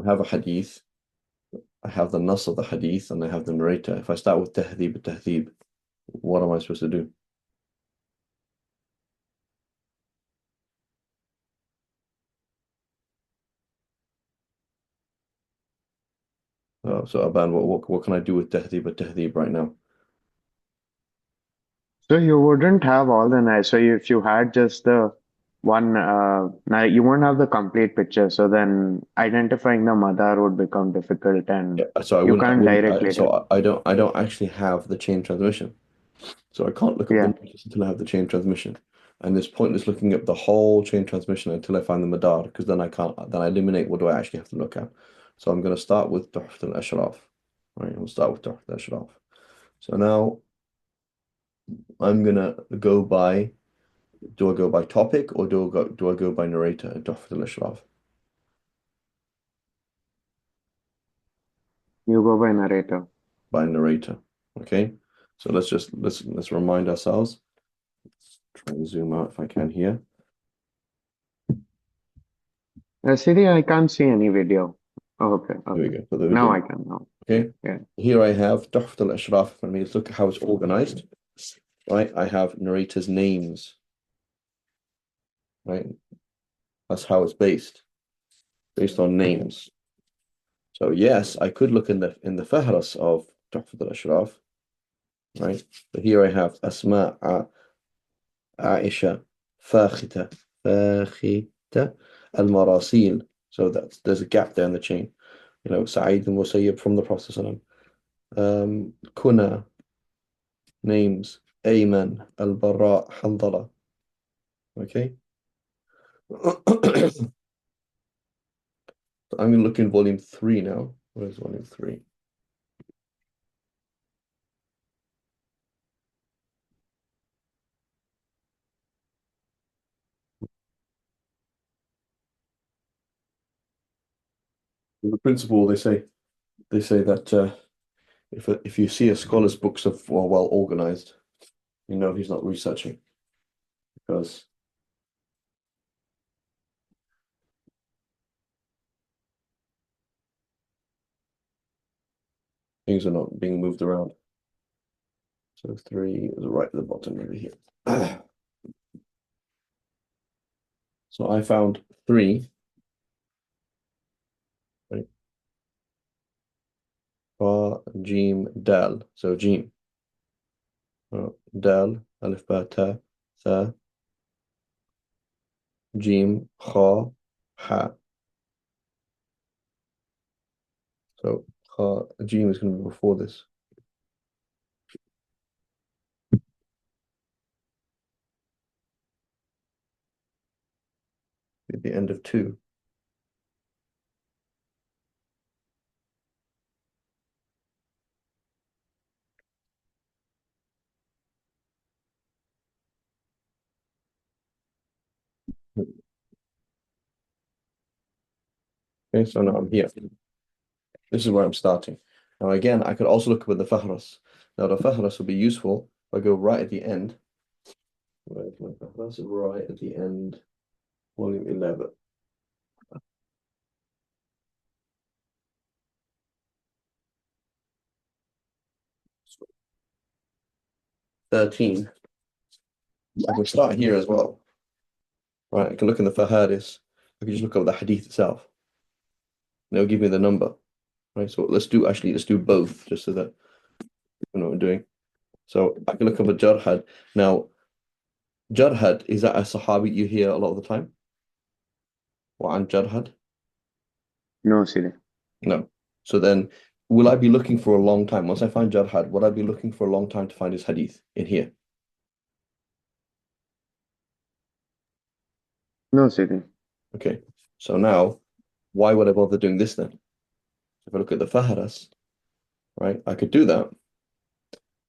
I have a hadith, I have the nas of the hadith, and I have the narrator. If I start with Tahdhib, al-Tahdhib, what am I supposed to do? So Aban, what can I do with Tahdhib al-Tahdhib right now? So you wouldn't have all the nice. So if you had just the one, now you won't have the complete picture. So then identifying the madar would become difficult, Yeah, and so you can't directly tell. I don't actually have the chain transmission. So I can't look up the Yeah, notice until I have the chain transmission. And it's pointless looking up the whole chain transmission until I find the madar, because then I can't, then I eliminate what do I actually have to look at. So I'm going to start with Tuhfat al-Ashraf. Right, we'll start with Tuhfat al-Ashraf. So now I'm gonna go by, do I go by topic or do I go by narrator in Tuhfat al-Ashraf? you go by narrator. By narrator. Okay. So let's remind ourselves. Try and zoom out if I can here. Siri, I can't see any video. Oh, okay, Here we okay. go for the Now video. I can now. Okay. Yeah. Here I have Tuhfat al-Ashraf. Let me look at how it's organized. Right. I have narrators' names. Right. That's how it's based on names. So yes, I could look in the Fahras of Tuhfat al-Ashraf. Right. But here I have Asma, Aisha, Fakhita, Fakhita, Al-Marasil. So there's a gap there in the chain. You know, Sa'id and Musayyib from the Prophet ﷺ. Kuna, names, Ayman, Al-Bara, Handala. Okay. So I'm going to look in volume 3 now. Where's volume 3? The principle, they say that if you see a scholar's books are well organized, you know he's not researching because things are not being moved around. So 3 is right at the bottom over here. So I found 3, right? Ba, Jim, Dal. So Jim. Dal, Alif, Ba, Ta, Tha, Jim, Kha, Ha. So Kha, Jim is going to be before this. At the end of 2. Okay, so now I'm here. This is where I'm starting. Now again, I could also look with the Fahras. Now the Fahras will be useful if I go right at the end. Where's my Fahras? Right at the end, volume 11. 13. I can start here as well. Right, I can look in the Faharis. I can just look up the hadith itself. And it'll give me the number. Right, so let's do both just so that you know what I'm doing. So I can look up a Jarhad. Now, Jarhad, is that a Sahabi you hear a lot of the time? Or an Jarhad? No, Siri. No. So then, will I be looking for a long time? Once I find Jarhad, would I be looking for a long time to find his hadith in here? No, Siri. Okay. So now, why would I bother doing this then? If I look at the Faharas, right, I could do that,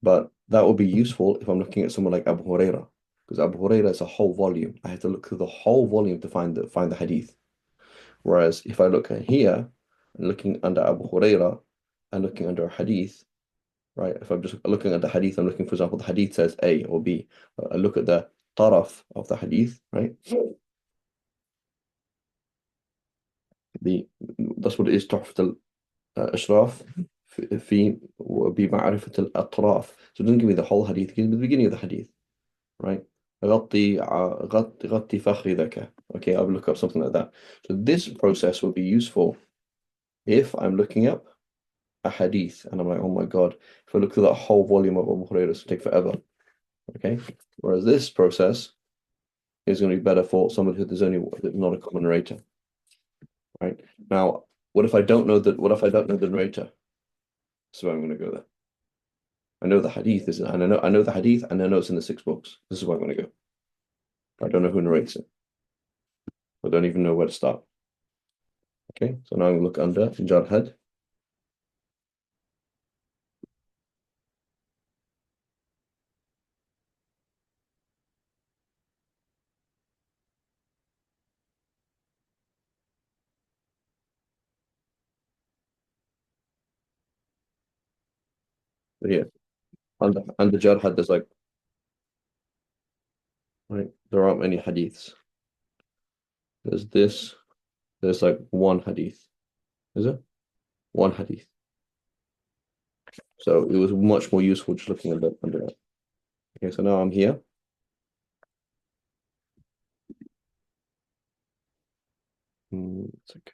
but that would be useful if I'm looking at someone like Abu Huraira, because Abu Huraira is a whole volume. I have to look through the whole volume to find the hadith. Whereas if I look at here, and looking under Abu Huraira and looking under a hadith, right? If I'm just looking at the hadith, I'm looking, for example, the hadith says A or B. I look at the taraf of the hadith, right? the that's what it is. تحفة الأشراف في بمعرفة الأطراف. So it doesn't give me the whole hadith. It gives me the beginning of the hadith, right? غطي فخذك. Okay, I'll look up something like that. So this process would be useful if I'm looking up a hadith and I'm like, oh my God, if I look through that whole volume of Abu Hurairah, it's going to take forever. Okay, whereas this process is going to be better for someone who there's only not a common narrator. Right now, what if I don't know that? What if I don't know the narrator? So I'm going to go there. I know the hadith is, and I know the hadith, and I know it's in the 6 books. This is where I'm going to go. I don't know who narrates it. I don't even know where to start. Okay, so now I'm going to look under Jarhad. Here, under Jarhad, there's like, right, there aren't many hadiths. There's this. There's like one hadith. Is it? One hadith. So it was much more useful just looking under that. Okay, so now I'm here. It's okay.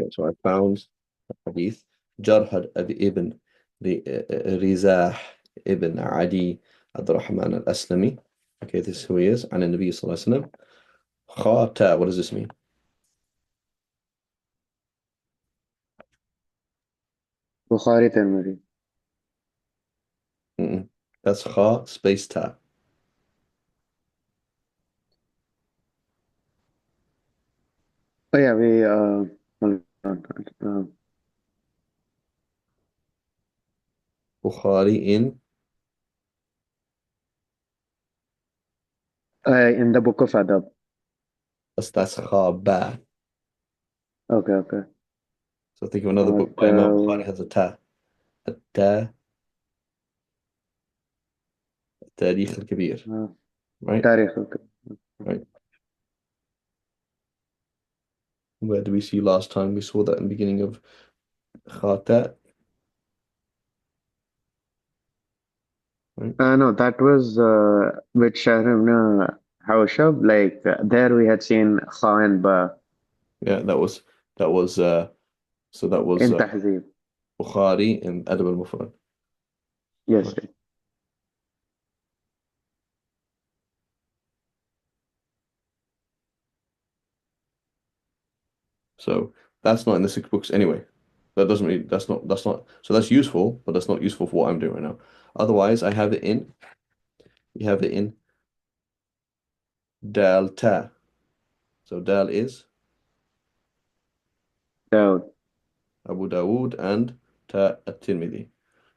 Okay, so I found a hadith. Jarhad ibn Rizah ibn Adi Abdurrahman al-Aslami. Okay, this is who he is. And in Nabi Sallallahu Alaihi Wasallam. Khata, what does this mean? Bukhari Tirmidhi. That's Kha space Ta. Oh yeah, we hold on. Bukhari In the book of Adab. that's Kha Ba. Okay, okay. So think of another book by Imam Bukhari The has a Ta. A Ta, Tarikh al-Kabir. Right? Tariq. Okay. Right. Where did we see last time? We saw that in the beginning of Khata. Right? No, that was with Shahr ibn Hawshab. Like there we had seen Kha and Ba Yeah, so that was in Tahdhib. Bukhari and Adab al-Mufrad. Yes. Right. So that's not in the 6 books anyway. That doesn't mean that's not so that's useful, but that's not useful for what I'm doing right now. Otherwise, I have it in we have it in Dal Ta. So Dal is Daud. Abu Dawood and Ta at-Tirmidhi.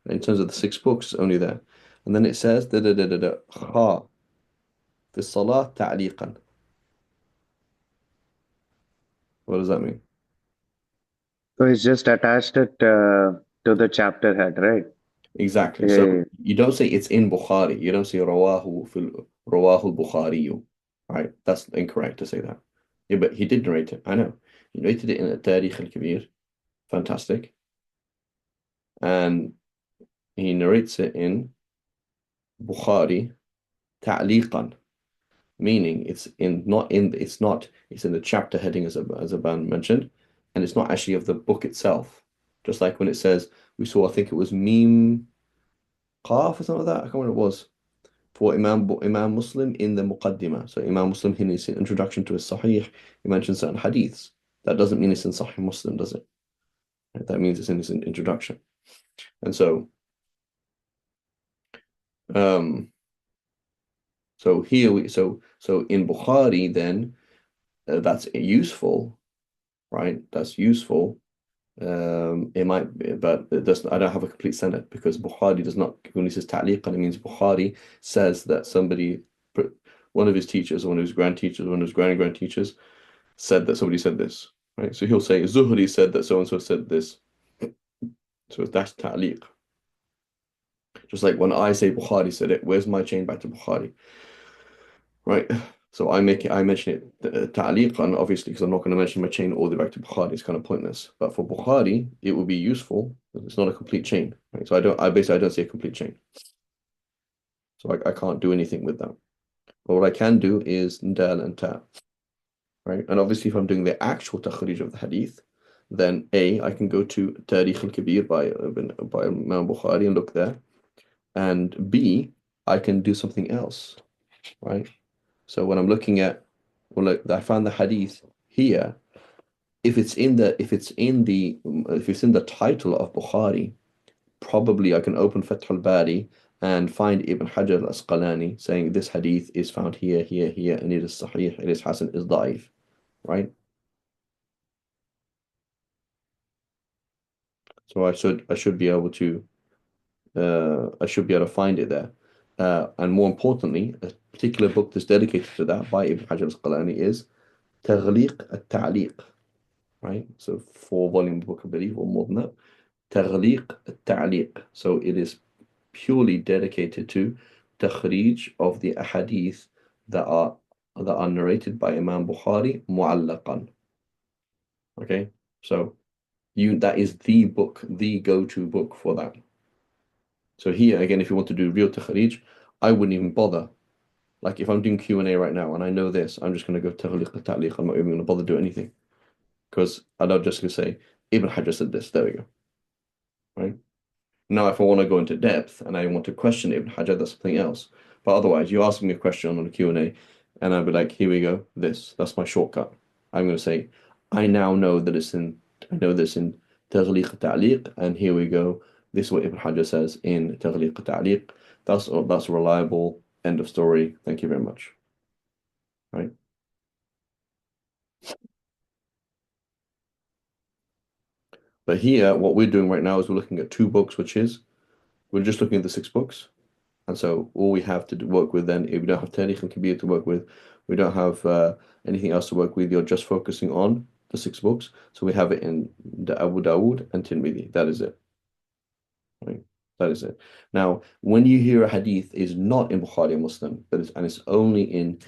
In terms of the 6 books, only there. And then it says Kha في الصلاة تعليقا. What does that mean? So he's just attached it to the chapter head, right? Exactly. So Yeah. you don't say it's in Bukhari. You don't say رواه البخاري. Right? That's incorrect to say that. Yeah, but he did narrate it. I know. He narrated it in التاريخ الكبير. Fantastic. And he narrates it in Bukhari تعليقا, meaning it's in the chapter heading as a band mentioned, and it's not actually of the book itself. Just like when it says we saw, I think it was Meme Qaf or something like that. I can't remember what it was for Imam Muslim in the Muqaddimah. So Imam Muslim in his introduction to his Sahih, he mentions certain hadiths. That doesn't mean it's in Sahih Muslim, does it? That means it's in his introduction. And so so here so in Bukhari then that's useful, right? That's useful. It might be, but it doesn't. I don't have a complete sanad because Bukhari does not. When he says ta'liqan, it means Bukhari says that one of his teachers, one of his grand teachers, one of his grand teachers, said that somebody said this, right? So he'll say Zuhri said that so and so said this. So that's ta'liq. Do Just like when I say Bukhari said it, where's my chain back to Bukhari? Right? So I mention it ta'liqan, obviously, because I'm not going to mention my chain all the way back to Bukhari. It's kind of pointless. But for Bukhari, it would be useful. It's not a complete chain, right? So I don't see a complete chain. So I can't do anything with that. But what I can do is dal and ta, right? And obviously, if I'm doing the actual takhrij of the hadith, then A, I can go to Tarikh al-Kabir by Imam Bukhari and look there. And B, I can do something else, right? So when I'm looking at, well, look, I found the hadith here. If it's in the title of Bukhari, probably I can open Fath al-Bari and find Ibn Hajar al-Asqalani saying this hadith is found here, here, here, and it is sahih, it is hasan, it is da'if, right? So I should be able to find it there. And more importantly, a particular book that's dedicated to that by Ibn Hajar al-Asqalani is Taghliq al-Ta'liq, right? So 4 volume book, I believe, or more than that. Taghliq al-Ta'liq. So it is purely dedicated to takhrij of the ahadith that are narrated by Imam Bukhari mu'allaqan. Okay, so that is the book, the go-to book for that. So here again, if you want to do real takhrij, I wouldn't even bother. Like if I'm doing Q&A right now and I know this, I'm just going to go taghliq al-ta'liq. I'm not even going to bother do anything because I'm not just going to say Ibn Hajar said this. There we go. Right. Now, if I want to go into depth and I want to question Ibn Hajar, that's something else. But otherwise, you ask me a question on a Q&A, and I'll be like, here we go, that's my shortcut. I'm going to say, I now know that I know this in Taghliq Ta'liq, and here we go, this is what Ibn Hajar says in Taghliq Ta'liq. That's reliable, end of story. Thank you very much. Right? But here, what we're doing right now is we're looking at 2 books, we're just looking at the 6 books. And so all we have to work with then, if we don't have Tarikh al-Kabir to work with, we don't have anything else to work with, you're just focusing on the 6 books. So we have it in the Abu Dawood and Tirmidhi. That is it. Right? That is it. Now, when you hear a hadith is not in Bukhari and Muslim, and it's only in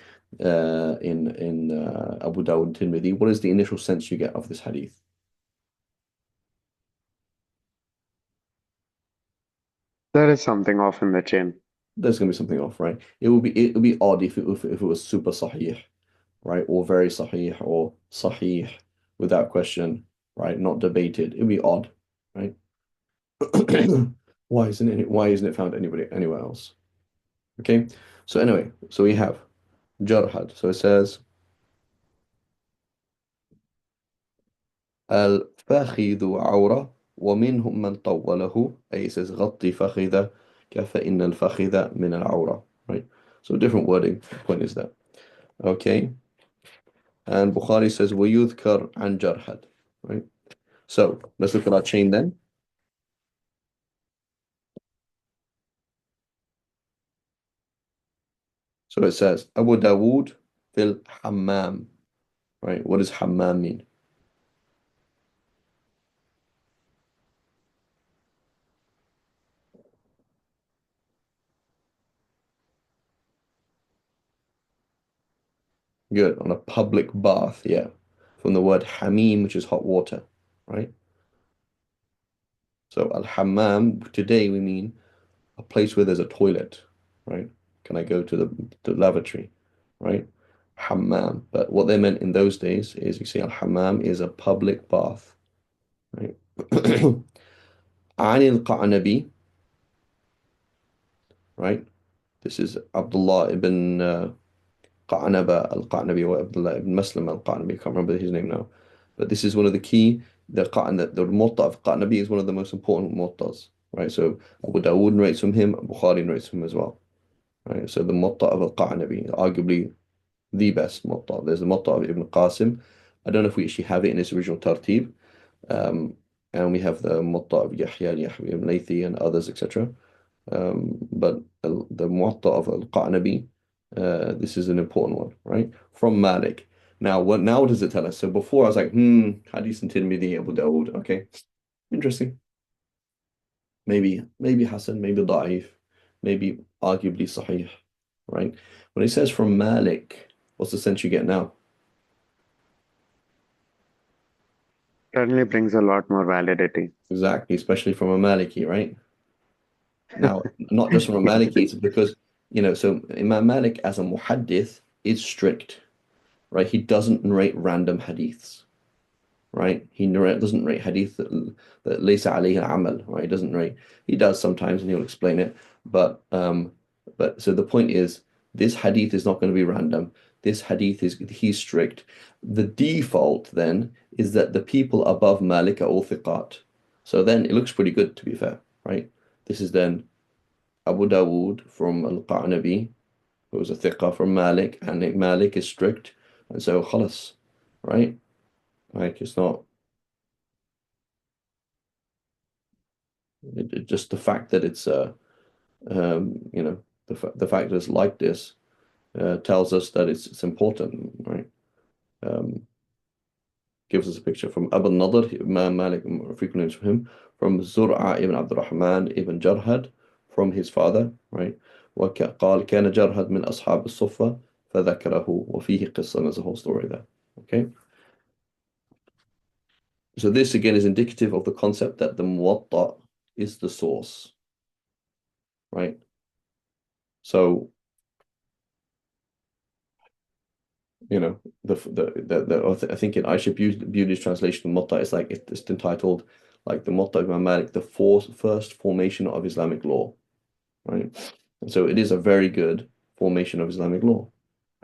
Abu Dawood and Tirmidhi, what is the initial sense you get of this hadith? There is something off in the chain. There's going to be something off, right? It would be odd if it was super sahih, right? Or very sahih or sahih without question, right? Not debated. It'd be odd, right? Why isn't it found anywhere else? Okay. So anyway, so we have jarhad. So it says الفخذ عورة ومنهم من طوله أي it says غطي فخذك فإن الفخذ من العورة, right? So different wording. The point is that. Okay. And Bukhari says ويذكر عن جرحد, right? So let's look at our chain then. So it says Abu Dawood fil hammam, right? What does hammam mean? Good. On a public bath, yeah. From the word hamim, which is hot water, right? So al-hammam, today we mean a place where there's a toilet, right? Can I go to the lavatory, right? Hammam. But what they meant in those days is, you see, al-hammam is a public bath, right? عن القعنبي, right? This is Abdullah ibn Qa'naba al-Qa'nabi or Abdullah ibn Muslim al-Qa'nabi. I can't remember his name now. But this is one of the key, the Muwatta of Qa'nabi is one of the most important Muwattas, right? So Abu Dawood narrates from him, Bukhari narrates from him as well, right? So the Muwatta of al-Qa'nabi, arguably the best Muwatta. There's the Muwatta of Ibn Qasim. I don't know if we actually have it in its original tartib. And we have the Muwatta of Yahya ibn Laythi and others, etc. But the Muwatta of al-Qa'nabi, this is an important one, right? From Malik. Now, what does it tell us? So before I was like, Hadith and Tirmidhi, Abu Dawood. Okay, interesting. Maybe Hassan, maybe Da'if. maybe arguably sahih, right? When it says from Malik, what's the sense you get now? Certainly brings a lot more validity. Exactly, especially from a Maliki, right? Now, not just from a Maliki, it's because, so Imam Malik as a muhaddith is strict, right? He doesn't narrate random hadiths, right? Doesn't narrate hadith that laysa alayhi amal, right? He doesn't narrate. He does sometimes, and he'll explain it. But so the point is, this hadith is not going to be random. This hadith he's strict. The default then is that the people above Malik are all thiqat. So then it looks pretty good, to be fair, right? This is then Abu Dawood from al-Qa'nabi, who was a thiqah from Malik, and Malik is strict, and so khalas, right? Like it's not just the fact that it's the fact that it's like this tells us that it's important, right? Um, gives us a picture from Abu Nadr, Imam Malik frequently from him, from Zur'a ibn Abdurrahman ibn Jarhad, from his father, right? وقال كان جرهد من أصحاب الصفة فذكره وفيه قصة. There's a whole story there. Okay, so this again is indicative of the concept that the Muwatta is the source, right? So I think in Aisha Beauty's translation, Muwatta is like it's entitled like the Muwatta of Imam Malik, the first formation of Islamic law, right? And so it is a very good formation of Islamic law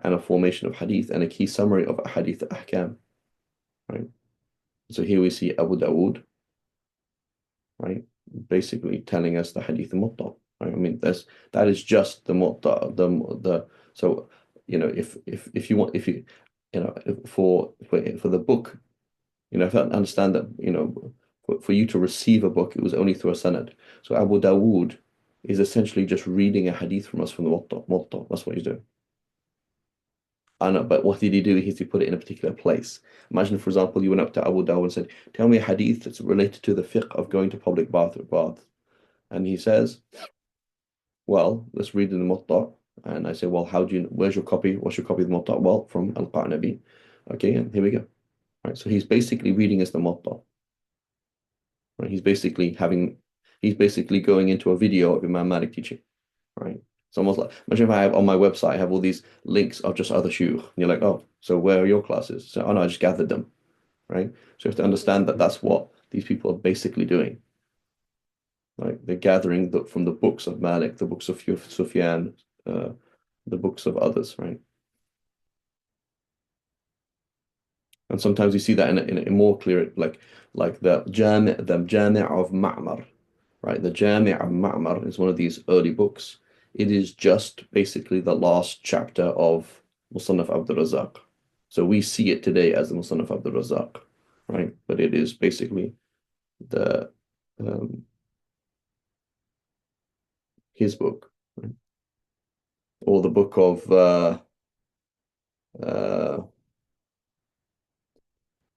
and a formation of hadith and a key summary of hadith ahkam, right? So here we see Abu Dawood, right? Basically telling us the hadith Muwatta, right? I mean, that is just the Muwatta, the so if you want if you you know for the book, if I understand that, for you to receive a book, it was only through a sanad. So Abu Dawood is essentially just reading a hadith from us from the Muwatta. That's what he's doing. I know, but what did he do? He put it in a particular place. Imagine, for example, you went up to Abu Dawud and said, "Tell me a hadith that's related to the fiqh of going to public bath." And he says, "Well, let's read in the Muwatta." And I say, "Well, where's your copy? What's your copy of the Muwatta?" "Well, from al-Qa'nabi." Okay, and here we go. Right, so he's basically reading as the Muwatta. Right, he's basically going into a video of Imam Malik teaching. Right. It's almost like, imagine if I have on my website, I have all these links of just other shuyukh. And you're like, oh, so where are your classes? So, oh no, I just gathered them. Right. So you have to understand that that's what these people are basically doing. Like they're gathering from the books of Malik, the books of Sufyan, uh, the books of others, right? And sometimes you see that in a more clear, like the Jami' of Ma'mar, right? The Jami' of Ma'mar is one of these early books. It is just basically the last chapter of Musannaf Abdul Razak. So we see it today as the Musannaf Abdul Razak, right? But it is basically the um, his book, right? Or the book of uh,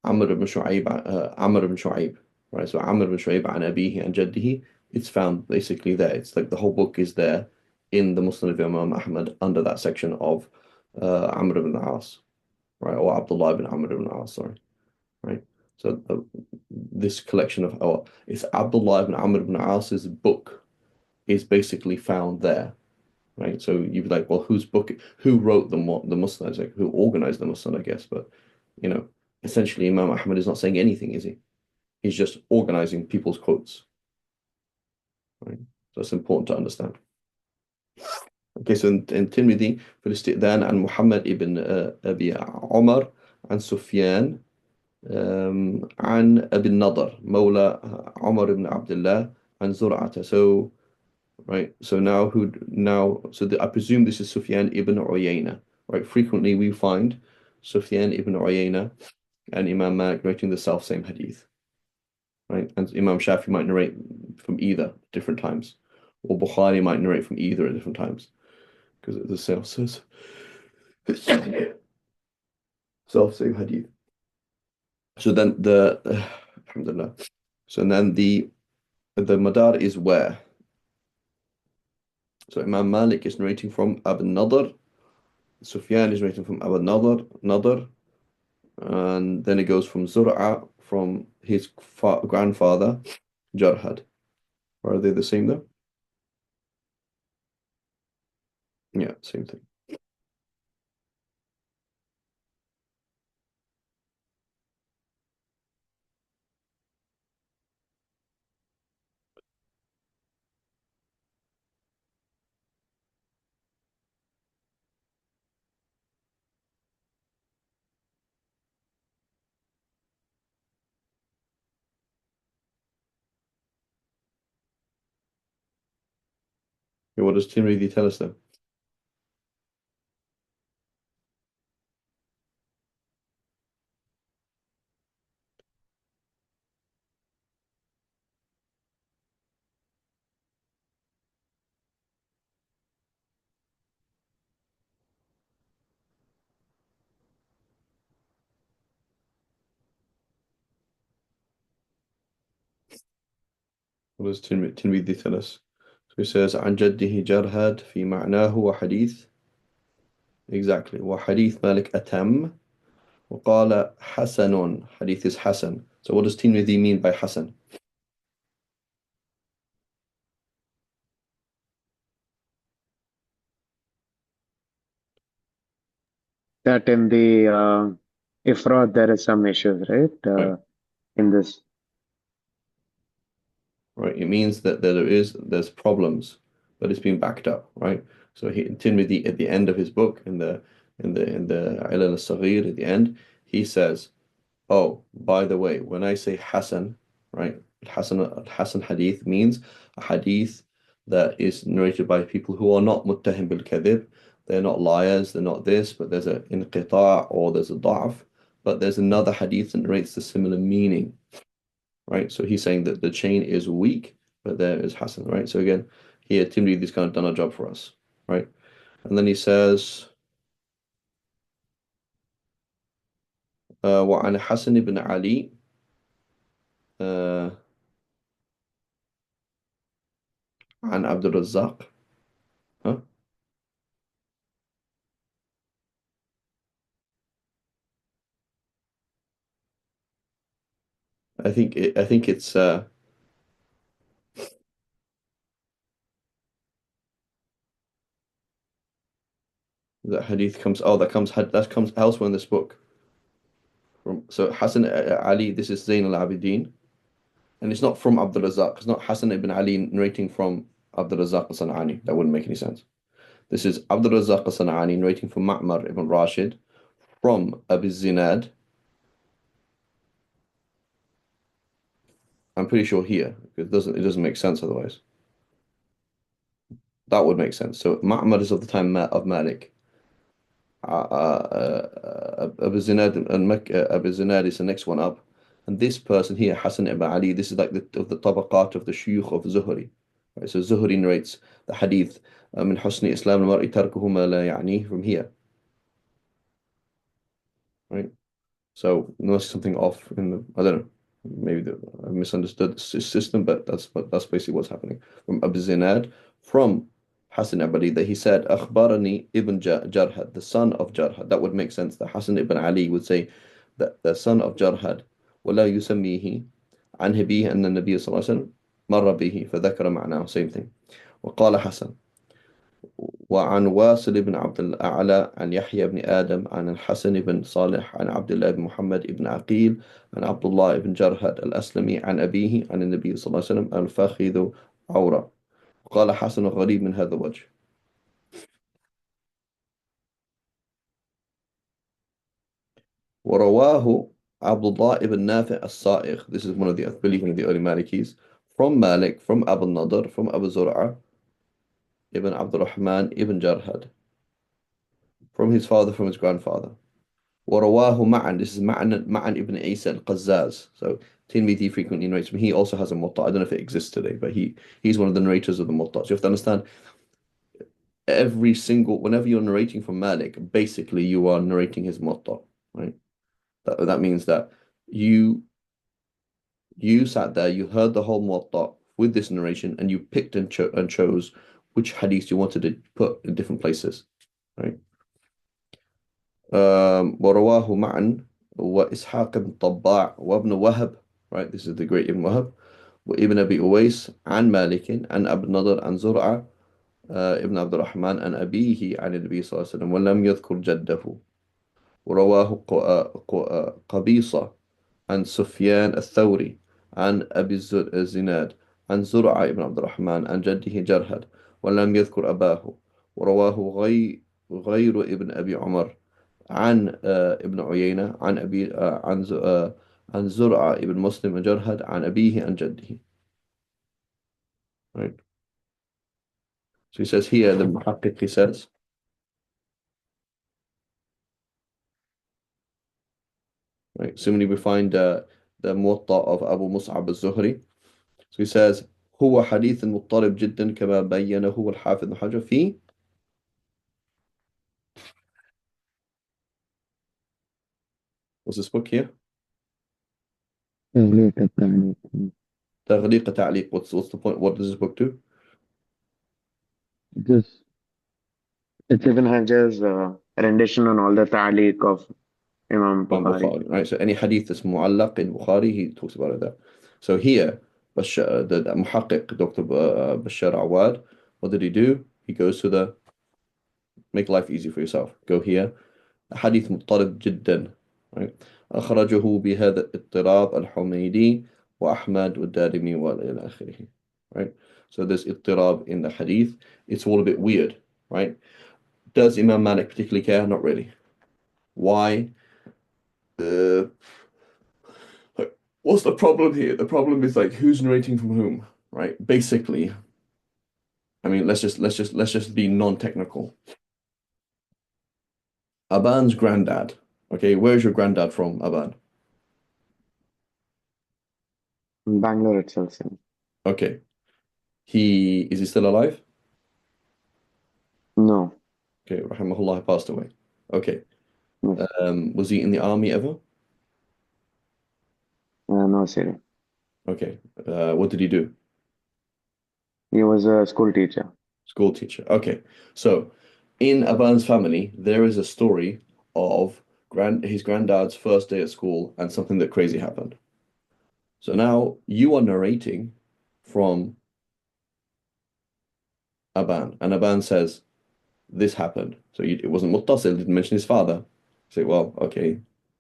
Amr ibn Shu'aib, right? So Amr ibn Shu'aib an Abihi and Jaddihi, it's found basically there. It's like the whole book is there in the Musnad of Imam Ahmad under that section of Amr ibn al-As, right? Or Abdullah ibn Amr ibn al-As, sorry, right? So this collection it's Abdullah ibn Amr ibn al-As's book is basically found there, right? So you'd be like, well, who wrote the Musnad? Like, who organized the Musnad, I guess, but you know, essentially Imam Ahmad is not saying anything, is he? He's just organizing people's quotes, right? So it's important to understand. Okay, so in Tirmidhi, في الاستئذان عن محمد ibn أبي عمر عن سفيان عن أبي النضر مولى عمر بن عبد الله عن زرعة. So right, so I presume this is Sufyan ibn Uyayna, right? Frequently we find Sufyan ibn Uyayna and Imam Malik narrating the self-same hadith, right? And Imam Shafi might narrate from either different times, or Bukhari might narrate from either at different times because it's the self-same hadith. So then alhamdulillah. So then the madar is where? So Imam Malik is narrating from Abu Nadr, Sufyan is narrating from Abu Nadr, and then it goes from Zur'a from his grandfather, Jarhad. Are they the same though? Yeah, same thing. Okay, what does Tirmidhi tell us then? What does Tirmidhi tell us? So he says عن جده جرهد في معناه وحديث exactly وحديث مالك أتم وقال حسن حديث is حسن. So what does Tirmidhi mean by حسن? That in the Ifrad there is some issues, right? Right, In this. right. It means that there's problems, but it's being backed up, right? So Tirmidhi at the end of his book in the Ilal al-Saghir at the end, he says, oh, by the way, when I say Hasan, right, Hasan hadith means a hadith that is narrated by people who are not muttahim bil kadhib. They're not liars, they're not this, but there's a inqita' or there's a da'af, but there's another hadith that narrates the similar meaning, right? So he's saying that the chain is weak, but there is Hasan, right? So again, here Tirmidhi has kind of done a job for us, right? And then he says, وعن حسن بن علي عن عبد الرزاق. Huh? I think it's that hadith comes that comes elsewhere in this book. So Hassan Ali, this is Zain al-Abidin, and it's not from Abdul Razzaq. It's not Hassan ibn Ali narrating from Abdul Razzaq al-San'ani. That wouldn't make any sense. This is Abdul Razzaq al-San'ani narrating from Ma'mar ibn Rashid from Abu Zinad. I'm pretty sure here because it doesn't make sense otherwise. That would make sense. So Ma'mar is of the time of Malik. Abu Zinad and Abu Zinad is the next one up. And this person here, Hassan ibn Ali, this is like the tabaqat of the shuyukh of Zuhri. Right? So Zuhri narrates the hadith من حسن إسلام المرء تركه ما لا يعنيه from here. Right? So unless something off in the, I don't know, maybe I misunderstood the system, but that's basically what's happening. From Abu Zinad, from Hassan ibn Ali, that he said, أخبرني ibn Jarhad, the son of Jarhad. That would make sense. That Hassan ibn Ali would say that the son of Jarhad, ولا يسميه عنه به أن النبي صلى الله عليه وسلم مر به فذكر معناه. Same thing. وقال حسن وعن واصل بن عبد الأعلى عن يحيى بن آدم عن الحسن بن صالح عن عبد الله بن محمد بن عقيل عن عبد الله بن جرهد الأسلمي عن أبيه عن النبي صلى الله عليه وسلم الفخذ عورة. قال حسن غريب من هذا الوجه. ورواه عبد الله بن نافع الصائغ. This is one of the, I believe, one of the early Malikis. From Malik, from Abu Nadr, from Abu Zur'a ibn Abdul Rahman ibn Jarhad. From his father, from his grandfather. ورواه معا. This is معا ibn Isa al-Qazzaz. So Tirmidhi frequently narrates from. He also has a Muwatta. I don't know if it exists today, but he's one of the narrators of the Muwatta. So you have to understand every single whenever you're narrating from Malik, basically you are narrating his Muwatta, right? That means that you you sat there, you heard the whole Muwatta with this narration, and you picked and chose which hadith you wanted to put in different places, right? ورواه معا وإسحاق بن طباع وابن وهب, right? This is the great Ibn Wahab. وابن أبي أويس عن مالك عن أبي النضر عن زرعة ابن عبد الرحمن عن أبيه عن النبي صلى الله عليه وسلم ولم يذكر جده. ورواه قبيصة عن سفيان الثوري عن أبي الزناد عن زرعة بن عبد الرحمن عن جده جرهد ولم يذكر أباه. ورواه غير ابن أبي عمر عن ابن عيينة عن أبي عن زرعة ابن مسلم جرهد عن أبيه عن جده. Right. So he says here, the Muhaqqiq, he says, right, similarly we find the Muwatta of Abu Mus'ab al-Zuhri. So he says, هو حديث مضطرب جدا كما بينه الحافظ بن حجر في what's this book here? تغليق التعليق. تغليق تعليق. What's the point? What does this book do? Just it's Ibn Hajar's rendition on all the ta'liq of Imam Imam Bukhari. Bukhari, right? So any hadith that's mu'allaq in Bukhari, he talks about it there. So here, Bashar, the Muhaqqiq, Dr. Bashar Awad, what did he do? He goes to the make life easy for yourself. Go here. حديث مضطرب جدا, right? أخرجه بهذا الاضطراب الحميدي وأحمد والدارمي وإلى آخره, right? So there's اضطراب in the hadith. It's all a bit weird, right? Does Imam Malik particularly care? Not really. Why? What's the problem here? The problem is like who's narrating from whom, right? Basically, I mean, let's just be non-technical. Aban's granddad. Okay, where's your granddad from, Aban? In Bangalore itself. Okay, is he still alive? No, Okay, rahimahullah passed away. Okay, no, was he in the army ever? no, sir. Okay, what did he do? He was a school teacher. School teacher. Okay, so in Aban's family, there is a story of his granddad's first day at school and something that crazy happened. So now you are narrating from Aban, and Aban says, this happened. So it wasn't Muttasil, didn't mention his father. Say, well, okay.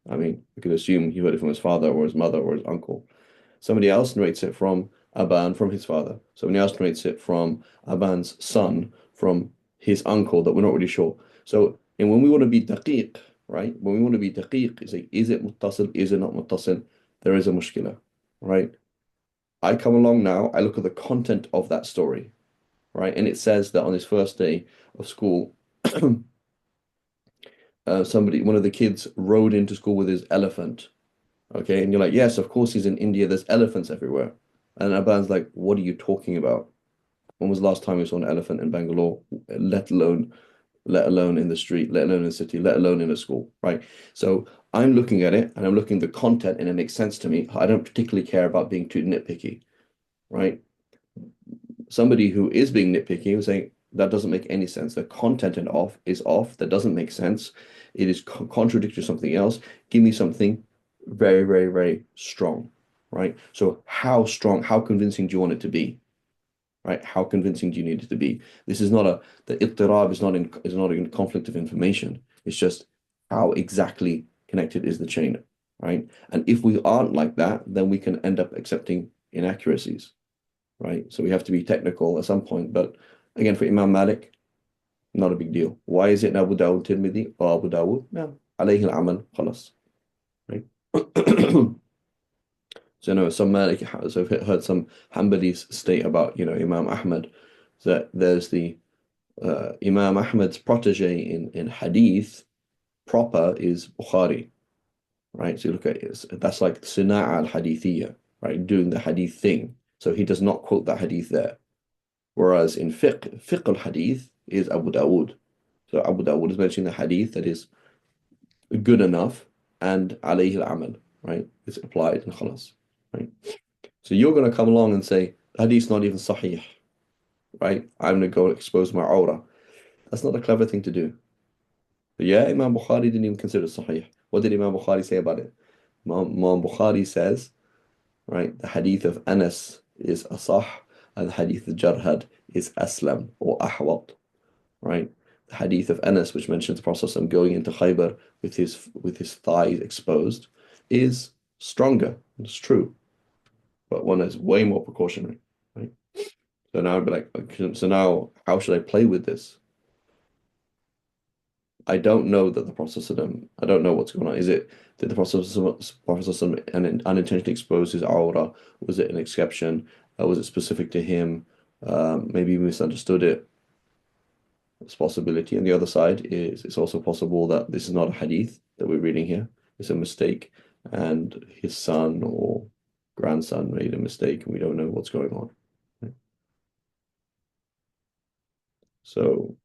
I mean, we could assume he heard it from his father or his mother or his uncle. Somebody else narrates it from Aban, from his father. Somebody else narrates it from Aban's son, from his uncle that we're not really sure. So, and when we want to be daqiq, right? When we want to be daqiq, it's like, is it muttasil? Is it not muttasil? There is a mushkila, right? I come along now, I look at the content of that story, right? And it says that on his first day of school, one of the kids rode into school with his elephant. Okay, and you're like, yes, of course he's in India. There's elephants everywhere. And Aban's like, what are you talking about? When was the last time we saw an elephant in Bangalore, let alone in the street, let alone in the city, let alone in a school, right? So I'm looking at it and I'm looking at the content and it makes sense to me. I don't particularly care about being too nitpicky, right? Somebody who is being nitpicky was saying that doesn't make any sense. The content and off is off. That doesn't make sense. It is contradictory to something else. Give me something very, very, very strong, right? So how strong, how convincing do you want it to be, right? How convincing do you need it to be? This is not the ittirab is not a conflict of information. It's just how exactly connected is the chain, right? And if we aren't like that, then we can end up accepting inaccuracies, right? So we have to be technical at some point. But again, for Imam Malik, not a big deal. Why is it in Abu Dawud Tirmidhi or Abu Dawud? No, alayhi al-amal, khalas, right? So some Malik, so I've heard some Hanbalis state about, Imam Ahmad, that there's the Imam Ahmad's protege in hadith proper is Bukhari, right? So you look at it, that's like Sina'a al-Hadithiyya, right? Doing the hadith thing. So he does not quote that hadith there. Whereas in fiqh al-hadith is Abu Dawud. So Abu Dawud is mentioning the hadith that is good enough and alayhi al-amal, right? It's applied and khalas, right? So you're going to come along and say, hadith's not even sahih, right? I'm going to go and expose my aura. That's not a clever thing to do. But yeah, Imam Bukhari didn't even consider it sahih. What did Imam Bukhari say about it? Imam Bukhari says, right, the hadith of Anas is asah, and the hadith of Jarhad is aslam or ahwat, right? The hadith of Anas, which mentions the Prophet ﷺ going into Khaybar with his thighs exposed, is stronger. It's true, but one is way more precautionary, right? So now I'd be like, okay, so now how should I play with this? I don't know that the Prophet ﷺ, I don't know what's going on. Is it did the Prophet ﷺ unintentionally expose his aura? Was it an exception? Was it specific to him? Maybe he misunderstood it. It's a possibility. And the other side is it's also possible that this is not a hadith that we're reading here. It's a mistake, and his son or grandson made a mistake, and we don't know what's going on. So,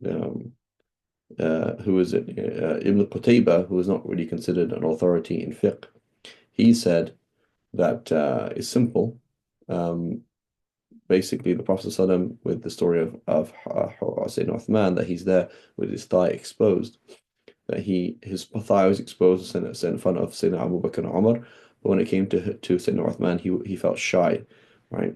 um, who is it? Ibn Qutayba, who is not really considered an authority in fiqh, he said that it's simple. Basically, the Prophet ﷺ, with the story of Sayyidina Uthman, that he's there with his thigh exposed, that his thigh was exposed in front of Sayyidina Abu Bakr and Umar, but when it came to Sayyidina Uthman, he felt shy, right?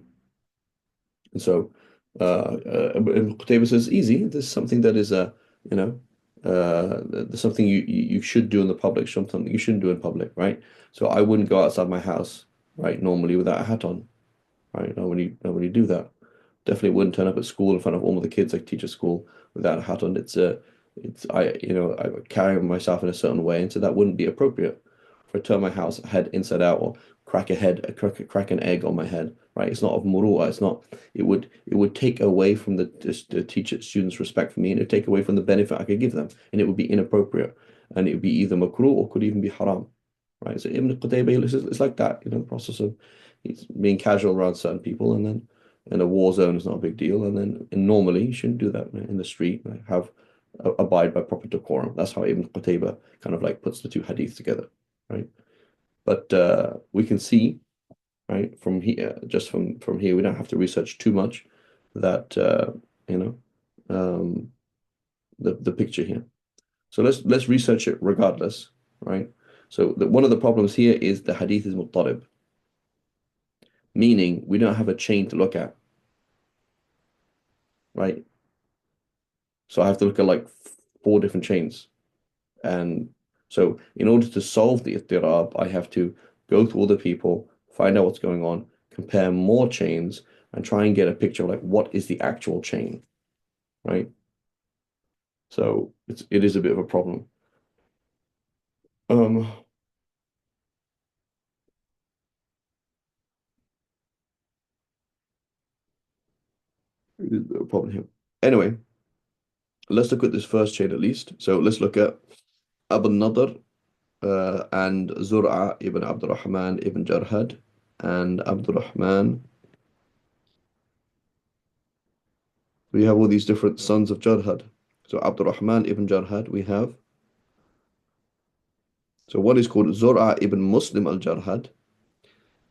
And so Ibn Qutayba says, easy. This is something that is you know, there's something you should do in the public, something you shouldn't do in public, right? So I wouldn't go outside my house, right, normally without a hat on, right? Nobody do that. Definitely wouldn't turn up at school in front of all of the kids I teach at school without a hat on. It's I carry myself in a certain way, and so that wouldn't be appropriate. If I turn my house head inside out or crack an egg on my head, right? It's not of muru'ah. It's not. It would take away from the teacher students' respect for me, and it would take away from the benefit I could give them, and it would be inappropriate, and it would be either makruh or could even be haram, right? So Ibn Qutayba, it's like that, the process of he's being casual around certain people, and then in a war zone is not a big deal, and then and normally you shouldn't do that, right? In the street, right? Abide by proper decorum. That's how Ibn Qutayba kind of like puts the two hadiths together, right? But we can see, right, from here, just from here, we don't have to research too much that you know um, the picture here. So let's research it regardless, right? So one of the problems here is the hadith is muttarib, meaning we don't have a chain to look at, right? So I have to look at like four different chains. And so in order to solve the ittirab, I have to go through all the people, find out what's going on, compare more chains, and try and get a picture of like what is the actual chain, right? So it is a bit of a problem. Um, a problem here. Anyway, let's look at this first chain at least. So let's look at Abu Nadr and Zur'a ibn Abdurrahman ibn Jarhad and Abdurrahman. We have all these different sons of Jarhad. So Abdurrahman ibn Jarhad, we have. So one is called Zur'a ibn Muslim al-Jarhad,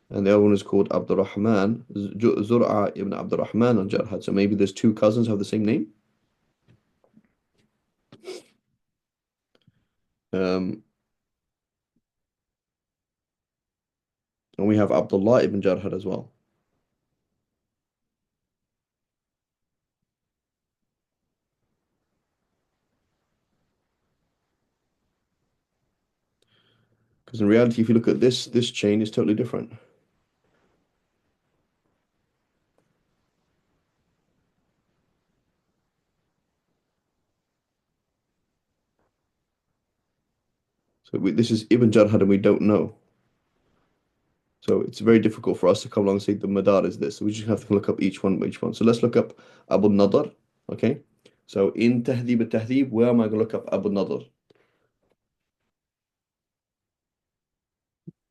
and the other one is called Abdurrahman, Zur'a ibn Abdurrahman al-Jarhad. So maybe there's two cousins who have the same name. Um, and we have Abdullah ibn Jarhad as well. Because in reality, if you look at this chain is totally different. So this is Ibn Jarhad and we don't know. So it's very difficult for us to come along and say the madar is this. So we just have to look up each one by each one. So let's look up Abu Nadr. Okay. So in Tahdhib al-Tahdhib, where am I going to look up Abu Nadr?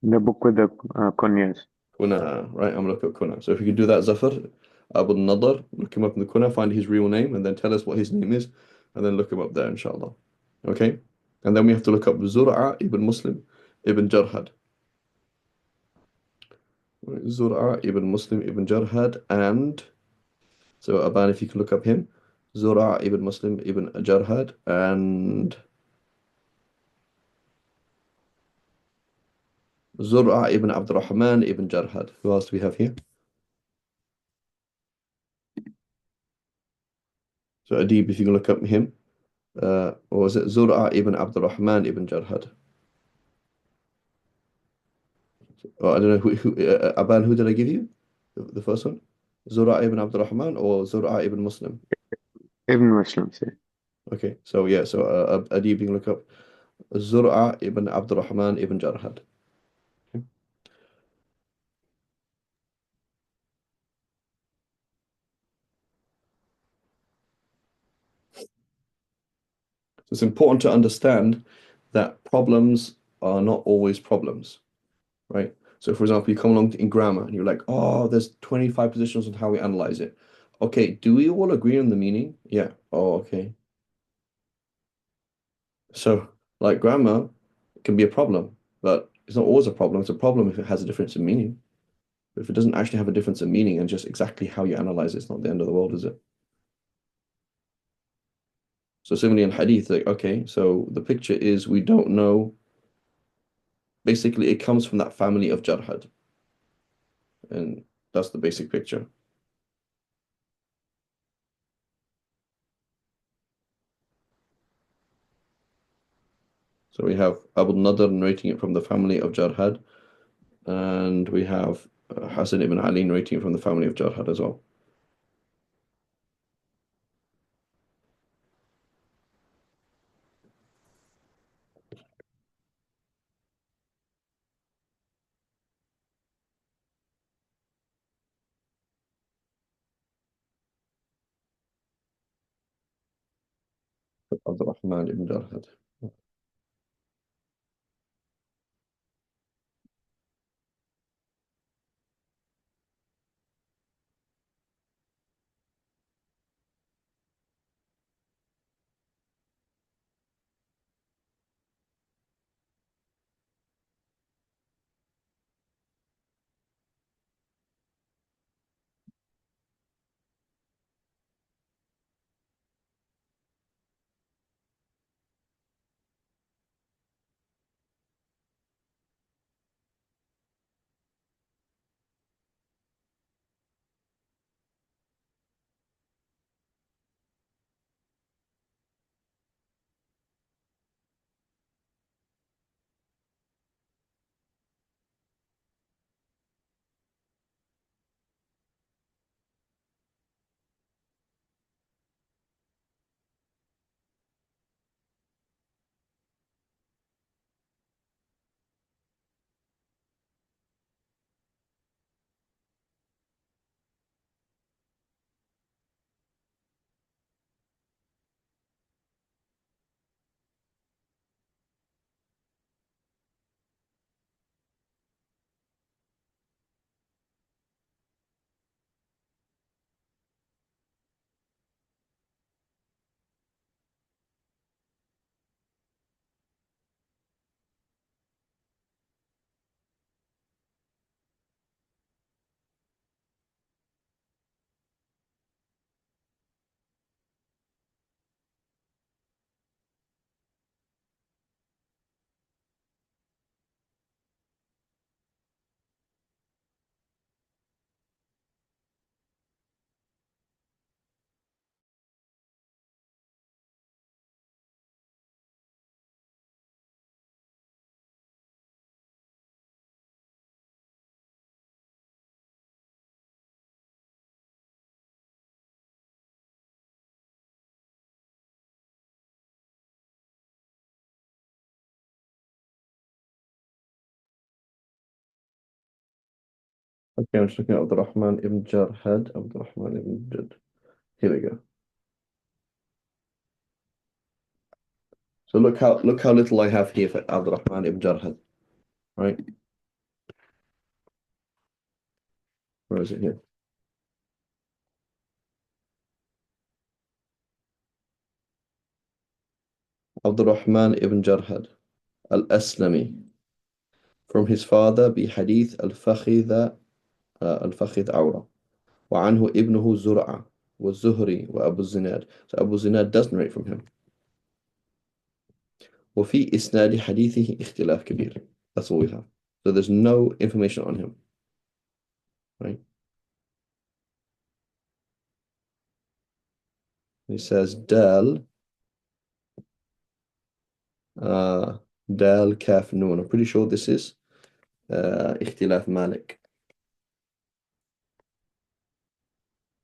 The book with the kunyas. Kuna, right? I'm going to look up Kuna. So if you can do that, Zafar, Abu Nadr, look him up in the Kuna, find his real name, and then tell us what his name is, and then look him up there, inshallah. Okay? And then we have to look up Zur'a ibn Muslim ibn Jarhad. Zur'a ibn Muslim ibn Jarhad and So Aban, if you can look up him, Zura ibn Muslim ibn Jarhad and Zura ibn Abdurrahman ibn Jarhad. Who else do we have here? So Adib, if you can look up him, or was it Zura ibn Abdurrahman ibn Jarhad? Oh, I don't know Aban, who did I give you? The first one? Zura ibn Abdurrahman or Zura ibn Muslim? Ibn Muslim, say. Okay, so yeah, so Adib, you can look up Zura ibn Abdurrahman ibn Jarhad. Okay. So it's important to understand that problems are not always problems, right? So for example, you come along in grammar and you're like, oh, there's 25 positions on how we analyze it. Okay, do we all agree on the meaning? Yeah. Oh, okay. So like grammar can be a problem, but it's not always a problem. It's a problem if it has a difference in meaning. But if it doesn't actually have a difference in meaning and just exactly how you analyze it, it's not the end of the world, is it? So similarly in hadith, like, okay, so the picture is we don't know. Basically, it comes from that family of Jarhad, and that's the basic picture. So we have Abu Nadr narrating it from the family of Jarhad, and we have Hasan ibn Ali narrating it from the family of Jarhad as well. Abdurrahman ibn Jarhad. Okay, I'm just looking at Abdurrahman ibn Jarhad. Abdurrahman ibn Jad. Here we go. So look how little I have here for Abdurrahman ibn Jarhad, right? Where is it here? Abdurrahman ibn Jarhad al-Aslami from his father بحديث الفخذ الفخذ عورة وعنه ابنه زرعة والزهري وأبو الزناد. So Abu Zinad does narrate from him. وفي إسناد حديثه اختلاف كبير. That's all we have. So there's no information on him, right? He says Dal, Dal Kaf Noon. I'm pretty sure this is اختلاف Malik.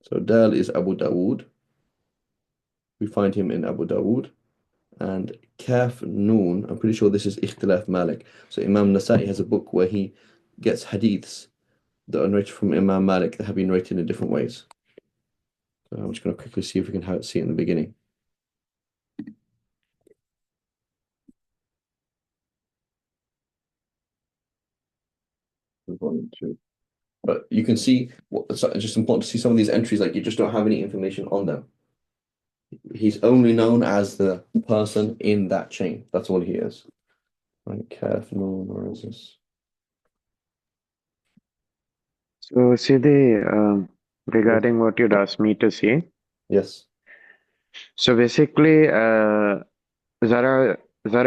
So Dal is Abu Dawood. We find him in Abu Dawood. And Kaf Noon, I'm pretty sure this is اختلاف Malik. So Imam Nasa'i has a book where he gets hadiths that are narrated from Imam Malik that have been narrated in different ways. So I'm just going to quickly see if we can see it in the beginning. Volume 2. But you can see, it's just important to see some of these entries, like you just don't have any information on them. He's only known as the person in that chain. That's all he is. Right, Kaf Noon, where is this? So, Siddhi, regarding what you'd asked me to see. Yes. So basically, زرع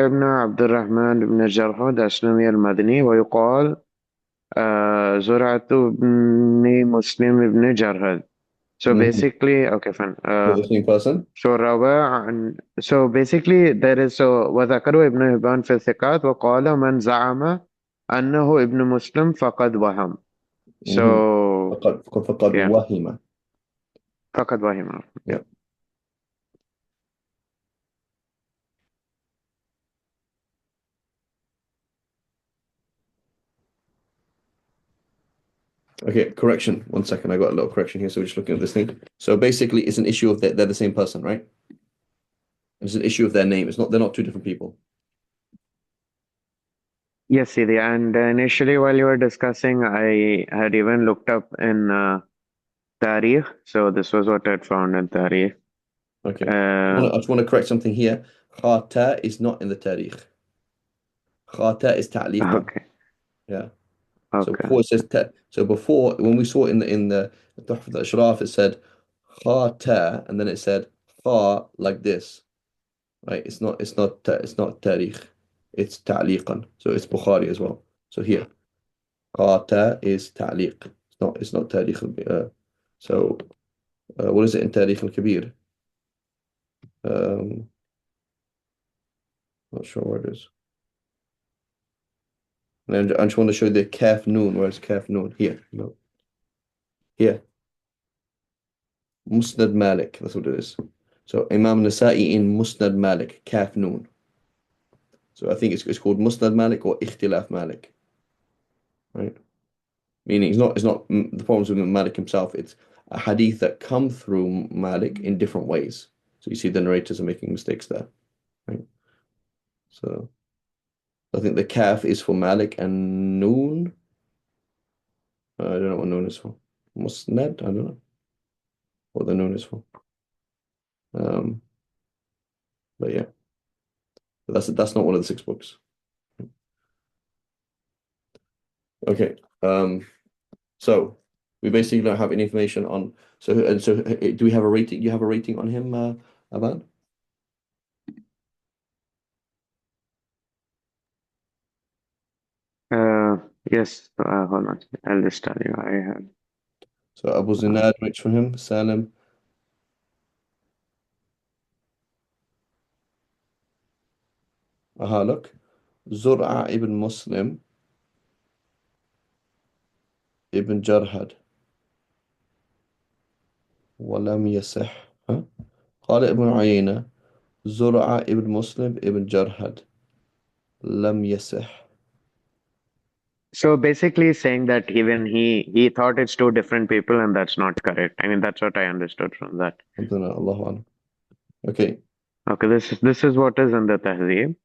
بن عبد الرحمن بن الجرحود الأسلمي المدني ويقال زرعة بن مسلم بن جرهد. So basically, okay, fine. The same person? So basically, there is وذكره ابن هبان في الثقات وقال من زعم أنه ابن مسلم فقد وهم. So فقد yeah, وهم. فقد وهم. Yeah. Okay, correction. One second, I got a little correction here. So we're just looking at this thing. So basically, it's an issue of they're the same person, right? It's an issue of their name. They're not two different people. Yes, Sidi. And initially, while you were discussing, I had even looked up in Tariq. So this was what I'd found in Tariq. Okay. I just want to correct something here. Khata is not in the Tariq. Khata is ta'liqa. Okay. Yeah. So Okay. before it says so before when we saw it in the Tuhfat al-Ashraf, it said khata and then it said kha like this. Right? It's not tariq. It's ta'liqan. So it's Bukhari as well. So here khata is ta'liq. It's not tariq. So what is it in tariq al-Kabir? Um, not sure where it is. And I just want to show you the kaf noon. Where's kaf noon? Here. No. Here. Musnad Malik, that's what it is. So Imam Nasa'i in Musnad Malik, Kaf Noon. So I think it's called Musnad Malik or Ikhtilaf Malik, right? Meaning it's not the problems with Malik himself. It's a hadith that come through Malik in different ways. So you see the narrators are making mistakes there, right? So I think the Kaf is for Malik and Noon. I don't know what Noon is for. Musnad, I don't know what the Noon is for. Um, but yeah, that's not one of the 6 books. Okay. So we basically don't have any information on. So do we have a rating? You have a rating on him, Aban? Yes. Hold on. I'll just tell you. I have. So Abu Zinad rates from him. Salim. Aha, look. Zur'a ibn Muslim ibn Jarhad. ولم يصح. ها؟ قال ابن عيينة زرع ابن مسلم ابن جرهد لم يصح. So basically saying that even he thought it's two different people and that's not correct. I mean, that's what I understood from that. Something like Allahu Alam. Okay. Okay, this is what is in the Tahdhib.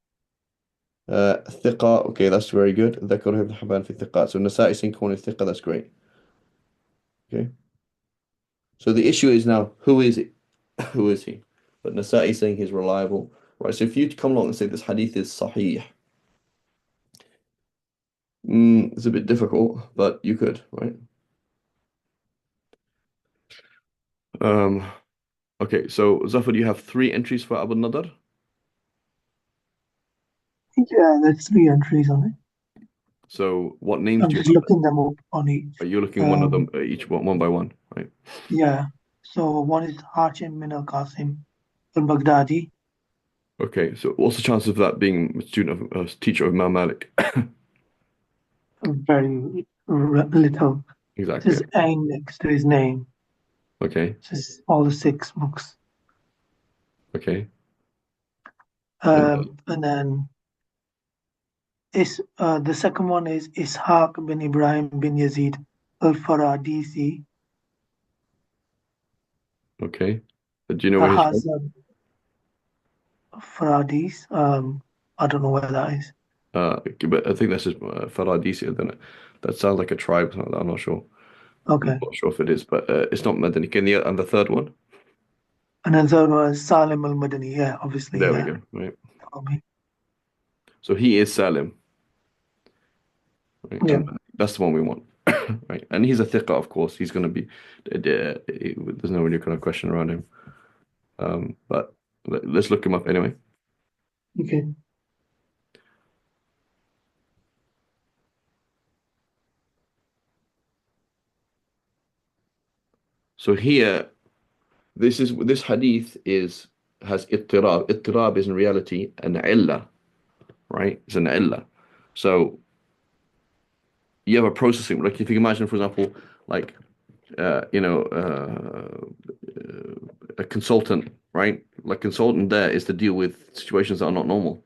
ثقة. Okay, that's very good. ذكره ابن حبان في الثقات. So Nasa'i saying كونه ثقة, that's great. Okay. So the issue is now, who is it? Who is he? But Nasa'i saying he's reliable. Right, so if you come along and say this hadith is sahih, it's a bit difficult, but you could, right? Um, okay, so Zafar, you have three entries for Abu Nadar. Yeah, that's three entries on it. So what names I'm do you just have looking them up on each. there? You're looking one of them Um, each one by one, right? yeah. So one is Hashim bin al-Qasim al-Baghdadi. Okay, so what's the chances of that being a student of a teacher of Imam Malik? Very little. Exactly. There's Ain next to his name. Okay. Says all the six books. Okay. And And then the second one is Ishaq bin Ibrahim bin Yazid al-Faradisi. okay. Do you know where he's from? Hazar Faradis. I don't know where that is. But I think that's just Faradisi, isn't it? That sounds like a tribe. I'm not sure. I'm Okay. not sure if it is, but it's not Madani. And the third one? And then third one is Salim al-Madani. Yeah, obviously, There we yeah. go. Right. Okay. So he is Salim, right? Yeah. And that's the one we want, right? And he's a thiqah, of course. He's going to be. There's no really kind of question around him. But let's look him up anyway. Okay. So here, this hadith has ittirab. Ittirab is in reality an illah, right? It's an illah. So you have a processing, like if you can imagine, for example, like a consultant, right? Like consultant there is to deal with situations that are not normal,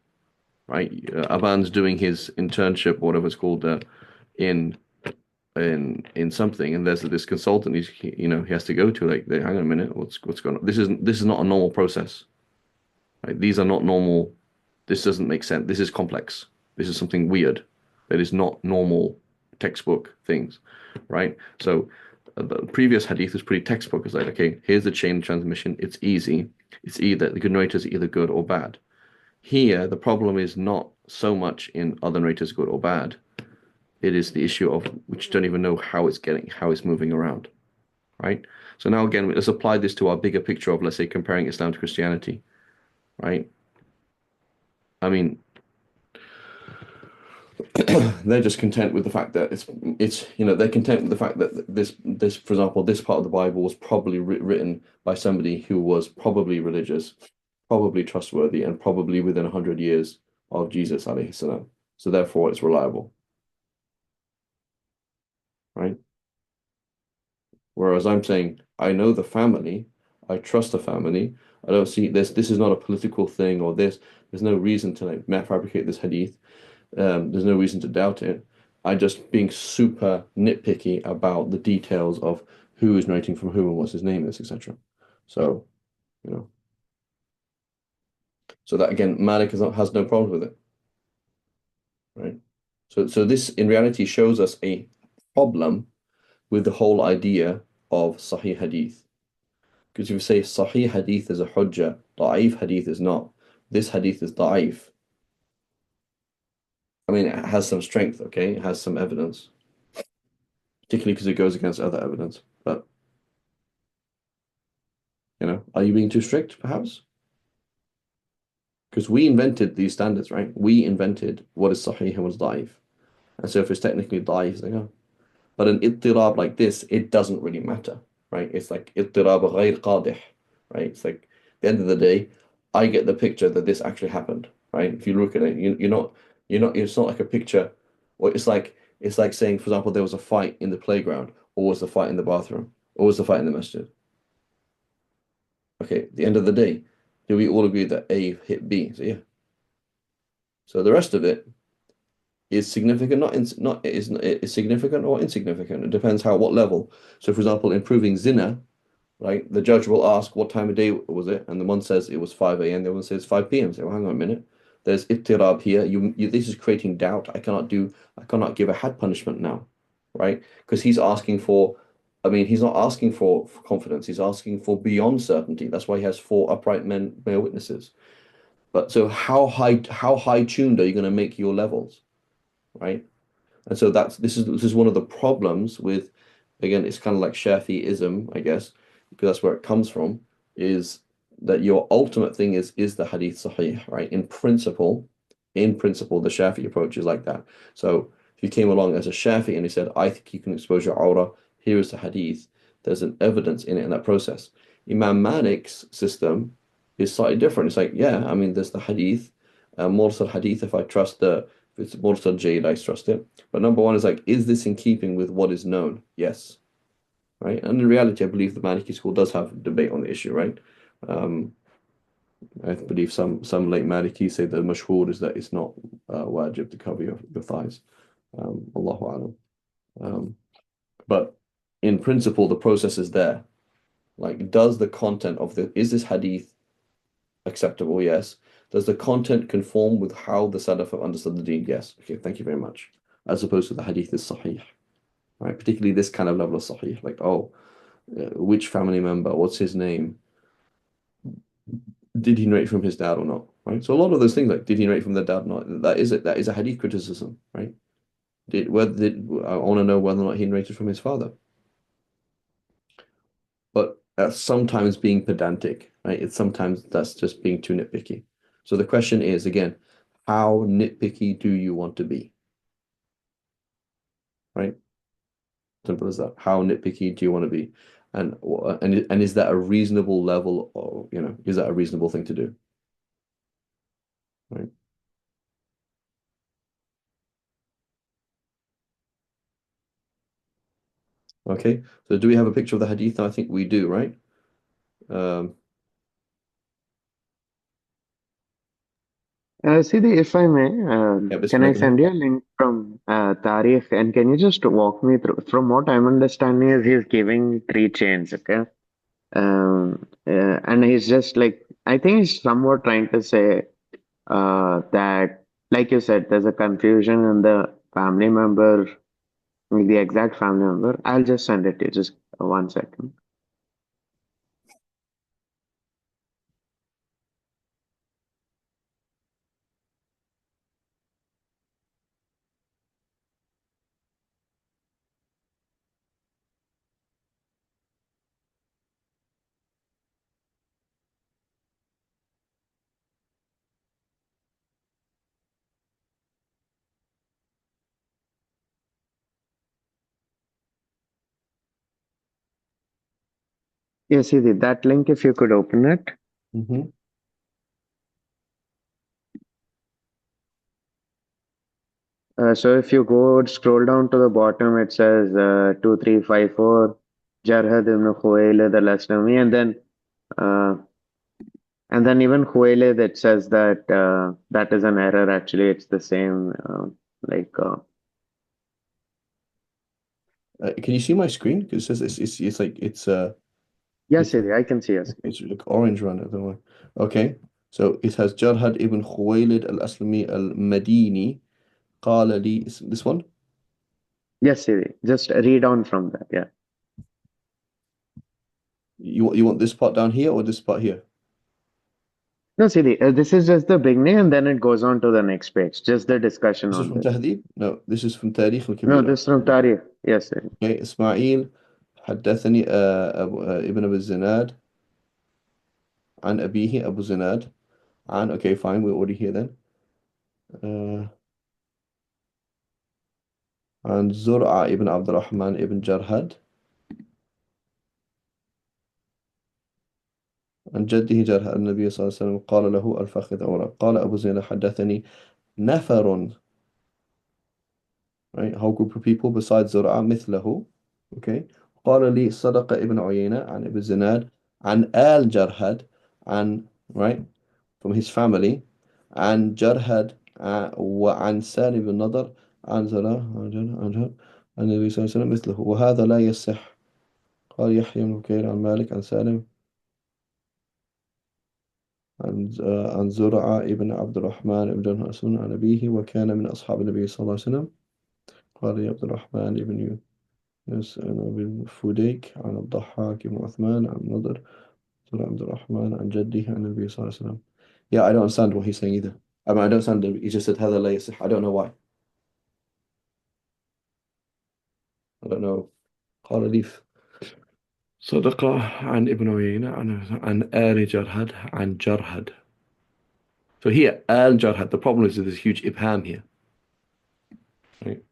right? Aban's doing his internship, or whatever it's called, in in something, and there's this consultant he has to go to, like, hang on a minute, what's going on? This is not a normal process, right? These are not normal. This doesn't make sense. This is complex. This is something weird. That is not normal textbook things, right? So the previous hadith was pretty textbook. It's like, okay, here's the chain of transmission. It's easy. It's either the good narrators are either good or bad. Here, the problem is not so much in other narrators good or bad. It is the issue of which don't even know how it's moving around, right? So now again, let's apply this to our bigger picture of, let's say, comparing Islam to Christianity, right? I mean, they're just content with the fact that they're content with the fact that this for example, this part of the Bible was probably written by somebody who was probably religious, probably trustworthy, and probably within 100 years of Jesus alayhi salam. So therefore it's reliable, right? Whereas I'm saying I know the family, I trust the family. I don't see this is not a political thing, or there's no reason to like fabricate this hadith. There's no reason to doubt it. I'm just being super nitpicky about the details of who is narrating from who and what his name is, etc. So, you know, so that again, Malik has no problem with it, right? So this in reality shows us a problem with the whole idea of Sahih Hadith. Because if you say Sahih Hadith is a hujjah, Da'if Hadith is not. This Hadith is Da'if. I mean, it has some strength, okay? It has some evidence, particularly because it goes against other evidence. But, are you being too strict, perhaps? Because we invented these standards, right? We invented what is Sahih and what is Da'if. And so if it's technically Da'if, it's like, oh. But an ittirab like this, it doesn't really matter, right? It's like ittirab ghayr qadih, right? It's like, at the end of the day, I get the picture that this actually happened, right? If you look at it, it's not like a picture, or it's like saying, for example, there was a fight in the playground, or was the fight in the bathroom, or was the fight in the masjid. Okay, at the end of the day, do we all agree that A hit B? So yeah. So the rest of it is significant, is significant or insignificant. It depends what level. So for example, in proving zina, right, the judge will ask what time of day was it, and the one says it was 5 a.m., the one says 5 p.m. So well, hang on a minute. There's ittirab here. This is creating doubt. I cannot give a had punishment now, right? Because he's asking for, I mean, he's not asking for confidence. He's asking for beyond certainty. That's why he has four upright male witnesses. But so how high tuned are you going to make your levels, right? And so this is one of the problems with, again, it's kind of like Shafi'ism, I guess. because that's where it comes from, is that your ultimate thing is the hadith sahih, right? In principle, the Shafi'i approach is like that. So if you came along as a Shafi'i and he said, I think you can expose your aura, here is the hadith, there's an evidence in it in that process. Imam Malik's system is slightly different. It's like, yeah, I mean, there's the hadith, Mursal hadith, if it's Mursal Jayd, I trust it. But number one is like, is this in keeping with what is known? Yes. Right. And in reality, I believe the Maliki school does have debate on the issue, right? Um, I believe some late Maliki say the mashhur is that it's not wajib to cover your thighs. Allahu alam. But in principle, the process is there. Like, does the content is this hadith acceptable? Yes. Does the content conform with how the Salaf have understood the deen? Yes. Okay, thank you very much. As opposed to the hadith is sahih, right? Particularly this kind of level of sahih, like, which family member, what's his name? Did he narrate from his dad or not? Right. So a lot of those things, like, did he narrate from the dad or not? That is it. That is a hadith criticism, right? I want to know whether or not he narrated from his father. But that's sometimes being pedantic, right? It's sometimes that's just being too nitpicky. So the question is, again, how nitpicky do you want to be? Right? Simple as that. How nitpicky do you want to be? And is that a reasonable level, or is that a reasonable thing to do? Right? Okay. So do we have a picture of the hadith? I think we do, right? Siddhi, if I may, Yeah, can I Bismillah, go ahead. send you a link from Tariq, and can you just walk me through? From what I'm understanding, is he's giving three chains, okay? And he's just like, I think he's somewhat trying to say that, like you said, there's a confusion in the family member, the exact family member. I'll just send it to you, just 1 second. Yes, Siddhi, that link, if you could open it. Mm-hmm. So if you scroll down to the bottom, it says 2354 Jarhad ibn Khuwaylid al-Aslami, uh, and then even Khuwaylid, it says that that is an error. Actually, it's the same. Like Can you see my screen? Because it says it's like yes, it's Siddhi, I can see yes. it's like orange around it. I don't know why. Okay. So it has Jarhad ibn Khuwaylid al-Aslami al-Madini قال لي this one. Yes, Siddhi. Just read on from that. Yeah. You want this part down here or this part here? No, Siddhi, this is just the beginning, and then it goes on to the next page. Just the discussion This is on from this. Tahdhib? No, this is from تاريخ No, الكبيرة. this is from Tariq. Yes, Siddhi. Okay, إسماعيل حدثني ابن أبي الزناد عن أبيه أبو زناد عن okay fine we're already here then عن زرعة ابن عبد الرحمن ابن جرهد عن جده جرهد النبي صلى الله عليه وسلم قال له الفخذ أولا قال أبو زناد حدثني نفر right a whole group of people besides زرعة مثله okay قال لي صدق ابن عيينة عن ابن زناد عن آل جرهد عن right from his family عن جرهد وعن سالم بن نضر عن زرع عن النبي صلى الله عليه وسلم مثله وهذا لا يصح قال يحيى بن بكير عن مالك عن سالم عن زرعة ابن عبد الرحمن ابن أسون عن أبيه وكان من أصحاب النبي صلى الله عليه وسلم قال يا عبد الرحمن ابن يونس بن فوديك عن الضحاك بن عثمان عن نضر زرع عبد الرحمن عن جده عن النبي صلى الله عليه وسلم. Yeah, I don't understand what he's saying either. I mean, I don't understand. He just said هذا لا يصح. I don't know why. I don't know. قال لي صدقة عن ابن عيينة عن آل جرهد عن جرهد. So here, al-Jarhad, the problem is there's a huge ibham here. Right?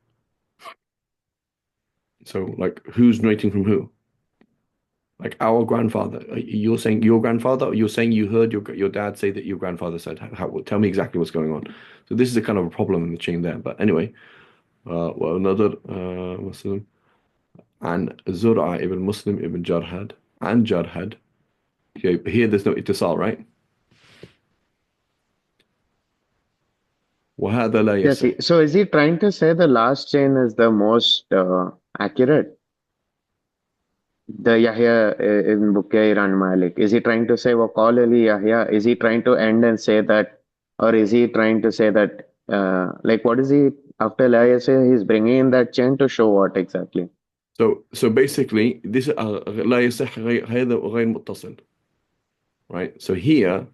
So, like, who's narrating from who? Like, our grandfather. You're saying your grandfather, or you're saying you heard your dad say that your grandfather said. Tell me exactly what's going on. So this is a kind of a problem in the chain there. But anyway, well, another Muslim. عن زرعة ibn Muslim ibn Jarhad عن Jarhad. Here there's no ittisal, right? وهذا لا Yes. يصح. So is he trying to say the last chain is the most accurate? The Yahya ibn Bukayr and Malik. Is he trying to say Waqala li Yahya? Is he trying to end and say that, or is he trying to say that, like, what is he after La Yasir? He's bringing in that chain to show what exactly? So basically this لا يصح هذا غير متصل, right? So here,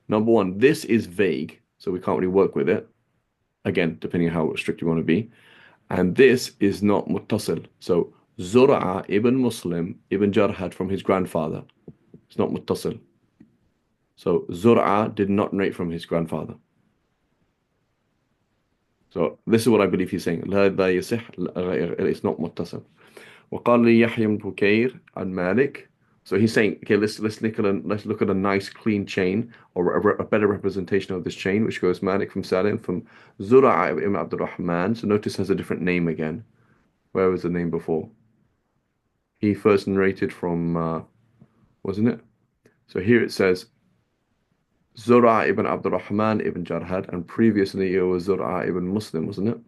number one, this is vague, so we can't really work with it. Again, depending on how strict you want to be. And this is not muttasil. So Zur'a ibn Muslim ibn Jarhad from his grandfather. It's not muttasil. So Zur'a did not narrate from his grandfather. So this is what I believe he's saying. لا يصح, it's not muttasil. وقال لي يحيى بن بكير عن مالك. So he's saying, okay, let's look at a nice clean chain, or a better representation of this chain, which goes Malik from Salim from Zura' ibn Abdul Rahman. So notice has a different name again. Where was the name before? He first narrated from, wasn't it? So here it says Zura' ibn Abdul Rahman ibn Jarhad, and previously it was Zura' ibn Muslim, wasn't it?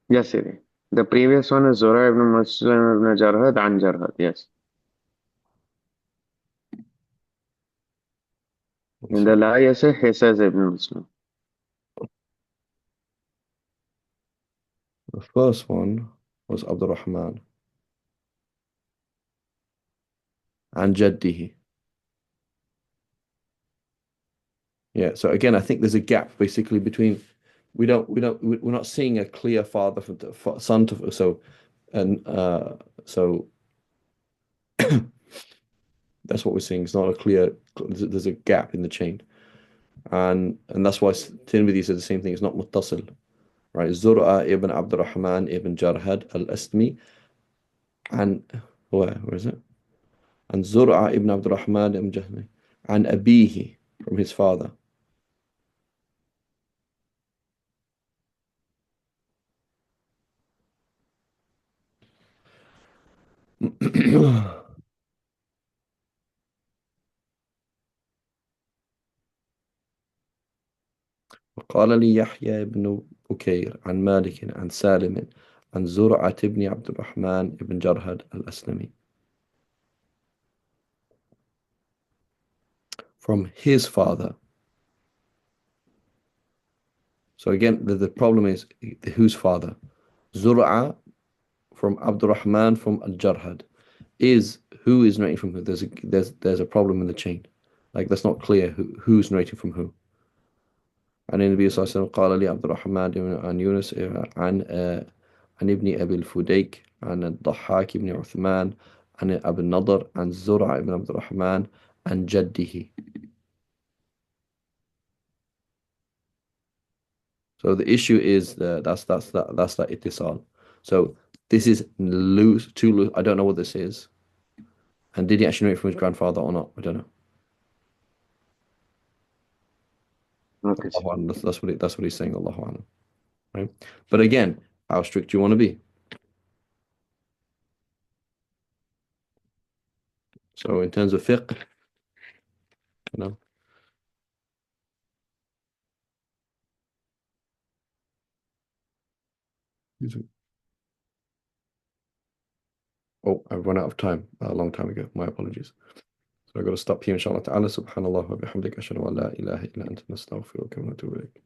Yes, Siri. The previous one is Zura ibn Muslim ibn Jarhad and Jarhad. Yes. In the La Yasir, he says Ibn Muslim. The first one was Abdul Rahman and Jaddihi. Yeah, so again, I think there's a gap basically between we're not seeing a clear father from son to so, and so that's what we're seeing. It's not a clear. There's a gap in the chain, and that's why Tirmidhi said the same thing. It's not muttasil, right? Zur'a ibn Abdurrahman ibn Jarhad al-Asmi, and where is it? And Zur'a ibn Abdurrahman ibn Jahmi, and Abihi from his father. وقال لي يحيى بن بكير عن مالك عن سالم عن زرعة بن عبد الرحمن بن جرهد الأسلمي from his father. So again, the problem is whose father? Zur'a from Abdurrahman from Al-Jarhad. Who is narrating from who? There's a problem in the chain. Like that's not clear who's narrating from who. عن النبي صلى الله عليه وسلم قال لي عبد الرحمن عن يونس عن ابن أبي الفديك عن الضحاك بن عثمان عن أبي النضر عن زرع بن عبد الرحمن عن جده. So the issue is that's that ittisal. So this is loose, too loose. I don't know what this is. And did he actually know it from his grandfather or not? I don't know. Okay. That's what he's saying. Allahu A'lam. Right? But again, how strict do you want to be? So in terms of fiqh, you know. Oh, I've run out of time a long time ago. My apologies. So I've got to stop here, inshallah ta'ala. Subhanallah wa bihamdik. Ashhadu an la ilaha illa anta nastaghfiruka wa natubu ilayk.